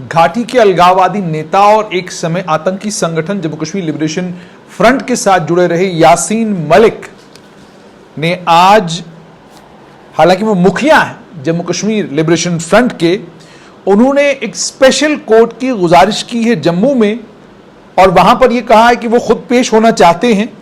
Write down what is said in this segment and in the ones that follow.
घाटी के अलगाववादी नेता और एक समय आतंकी संगठन जम्मू कश्मीर लिबरेशन फ्रंट के साथ जुड़े रहे यासीन मलिक ने आज, हालांकि वो मुखिया है जम्मू कश्मीर लिबरेशन फ्रंट के, उन्होंने एक स्पेशल कोर्ट की गुजारिश की है जम्मू में और वहां पर यह कहा है कि वो खुद पेश होना चाहते हैं।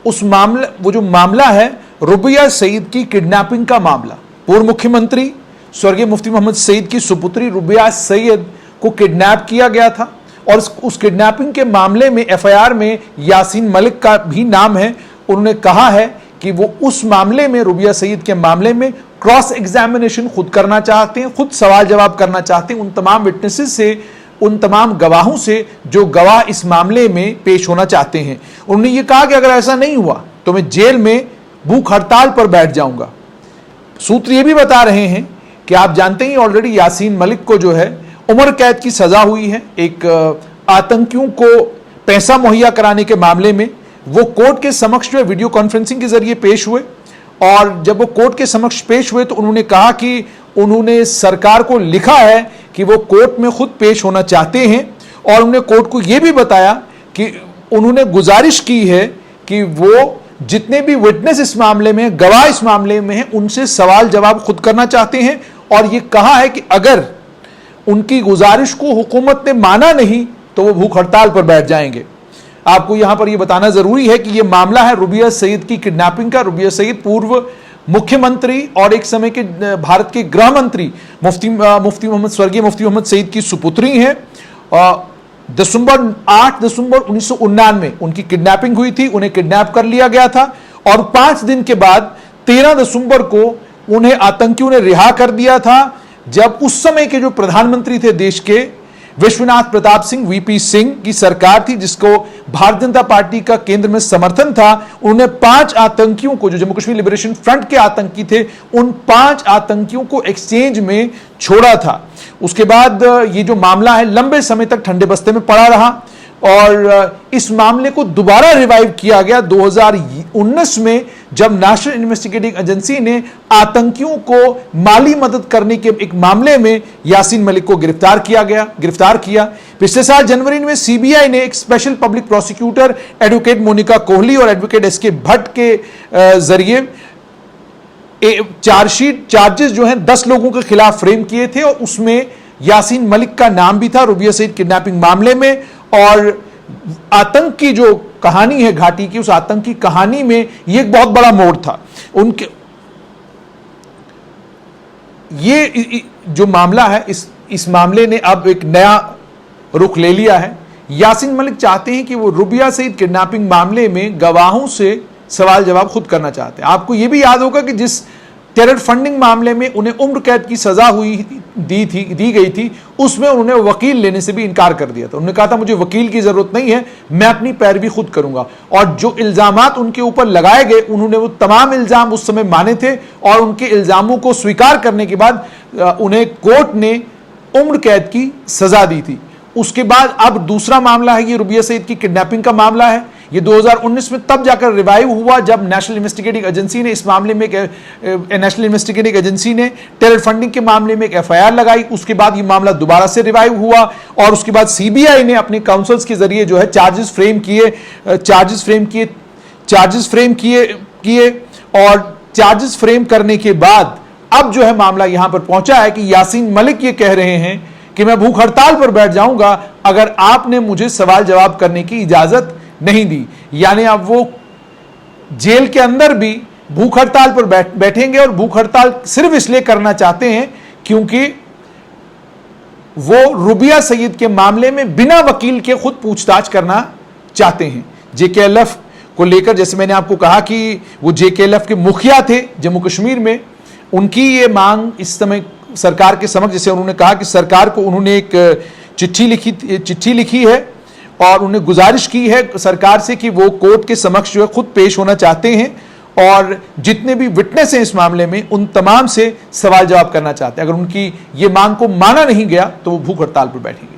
उस मामला, वो जो मामला है रुबिया सईद की किडनैपिंग का मामला, पूर्व मुख्यमंत्री स्वर्गीय मुफ्ती मोहम्मद सईद की सुपुत्री रुबिया सईद को किडनैप किया गया था और उस किडनैपिंग के मामले में एफआईआर में यासीन मलिक का भी नाम है। उन्होंने कहा है कि वो उस मामले में, रुबिया सईद के मामले में क्रॉस एग्जामिनेशन खुद करना चाहते हैं, खुद सवाल जवाब करना चाहते हैं उन तमाम विटनेसेस से, उन तमाम गवाहों से जो गवाह इस मामले में पेश होना चाहते हैं। उन्होंने ये कहा कि अगर ऐसा नहीं हुआ तो मैं जेल में भूख हड़ताल पर बैठ जाऊंगा। सूत्र ये भी बता रहे हैं कि आप जानते हैं ऑलरेडी यासीन मलिक को जो है उम्र कैद की सजा हुई है एक आतंकियों को पैसा मुहैया कराने के मामले में। वो कोर्ट के समक्ष जो है वीडियो कॉन्फ्रेंसिंग के जरिए पेश हुए और जब वो कोर्ट के समक्ष पेश हुए तो उन्होंने कहा कि उन्होंने सरकार को लिखा है कि वो कोर्ट में खुद पेश होना चाहते हैं और उन्होंने कोर्ट को यह भी बताया कि उन्होंने गुजारिश की है कि वो जितने भी विटनेस इस मामले में, गवाह इस मामले में हैं, उनसे सवाल जवाब खुद करना चाहते हैं और ये कहा है कि अगर उनकी गुजारिश को हुकूमत ने माना नहीं तो वो भूख हड़ताल पर बैठ जाएंगे। आपको यहां पर यह बताना जरूरी है कि यह मामला है रुबिया सईद की किडनैपिंग का। रुबिया सईद पूर्व मुख्यमंत्री और एक समय के भारत के गृह मंत्री स्वर्गीय मुफ्ती मोहम्मद सईद की सुपुत्री हैं। 8 दिसंबर 1999 उनकी किडनैपिंग हुई थी, उन्हें किडनैप कर लिया गया था और 5 दिन के बाद 13 दिसंबर को उन्हें आतंकियों ने रिहा कर दिया था, जब उस समय के जो प्रधानमंत्री थे देश के, विश्वनाथ प्रताप सिंह वीपी सिंह की सरकार थी जिसको भारतीय जनता पार्टी का केंद्र में समर्थन था। उन्होंने 5 आतंकियों को, जो जम्मू कश्मीर लिबरेशन फ्रंट के आतंकी थे, उन 5 आतंकियों को एक्सचेंज में छोड़ा था। उसके बाद ये जो मामला है लंबे समय तक ठंडे बस्ते में पड़ा रहा और इस मामले को दोबारा रिवाइव किया गया 2019 में, जब नेशनल इन्वेस्टिगेटिव एजेंसी ने आतंकियों को माली मदद करने के एक मामले में यासीन मलिक को गिरफ्तार किया। पिछले साल जनवरी में सीबीआई ने एक special public prosecutor advocate Monika Kohli और एडवोकेट एसके भट्ट के जरिए चार्जेस जो हैं 10 लोगों के खिलाफ फ्रेम किए थे और उसमें यासीन मलिक का नाम भी था रुबिया सईद किडनैपिंग मामले में। और आतंक की जो कहानी है घाटी की, उस आतंक की कहानी में यह एक बहुत बड़ा मोड़ था उनके। ये जो मामला है, इस मामले ने अब एक नया रुख ले लिया है। यासीन मलिक चाहते हैं कि वो रुबिया सईद किडनैपिंग मामले में गवाहों से सवाल जवाब खुद करना चाहते हैं। आपको यह भी याद होगा कि जिस टेरर फंडिंग मामले में उन्हें उम्र कैद की सजा दी गई थी, उसमें उन्होंने वकील लेने से भी इनकार कर दिया था। उन्होंने कहा था मुझे वकील की जरूरत नहीं है, मैं अपनी पैरवी खुद करूंगा। और जो इल्जामात उनके ऊपर लगाए गए, उन्होंने वो तमाम इल्जाम उस समय माने थे और उनके इल्जामों को स्वीकार करने के बाद उन्हें कोर्ट ने उम्र कैद की सजा दी थी। उसके बाद अब दूसरा मामला है, ये रुबिया सईद की किडनैपिंग का मामला है। ये 2019 में तब जाकर रिवाइव हुआ जब नेशनल इन्वेस्टिगेटिव एजेंसी ने इस मामले में टेरर फंडिंग के मामले में एक एफआईआर लगाई। उसके बाद ये मामला दोबारा से रिवाइव हुआ और उसके बाद सीबीआई ने अपने काउंसिल्स के जरिए जो है चार्जेस फ्रेम किए और चार्जेस फ्रेम करने के बाद अब जो है मामला यहां पर पहुंचा है कि यासीन मलिक ये कह रहे हैं कि मैं भूख हड़ताल पर बैठ जाऊंगा अगर आपने मुझे सवाल जवाब करने की इजाजत नहीं दी। यानी अब वो जेल के अंदर भी भूख हड़ताल पर बैठेंगे और भूख हड़ताल सिर्फ इसलिए करना चाहते हैं क्योंकि वो रुबिया सईद के मामले में बिना वकील के खुद पूछताछ करना चाहते हैं। जेकेएलएफ को लेकर, जैसे मैंने आपको कहा कि वो जेकेएलएफ के मुखिया थे जम्मू कश्मीर में, उनकी ये मांग इस समय सरकार के समक्ष, जैसे उन्होंने कहा कि सरकार को उन्होंने एक चिट्ठी लिखी है और उन्हें गुजारिश की है सरकार से कि वो कोर्ट के समक्ष जो है खुद पेश होना चाहते हैं और जितने भी विटनेस हैं इस मामले में उन तमाम से सवाल जवाब करना चाहते हैं। अगर उनकी ये मांग को माना नहीं गया तो वो भूख हड़ताल पर बैठेंगे।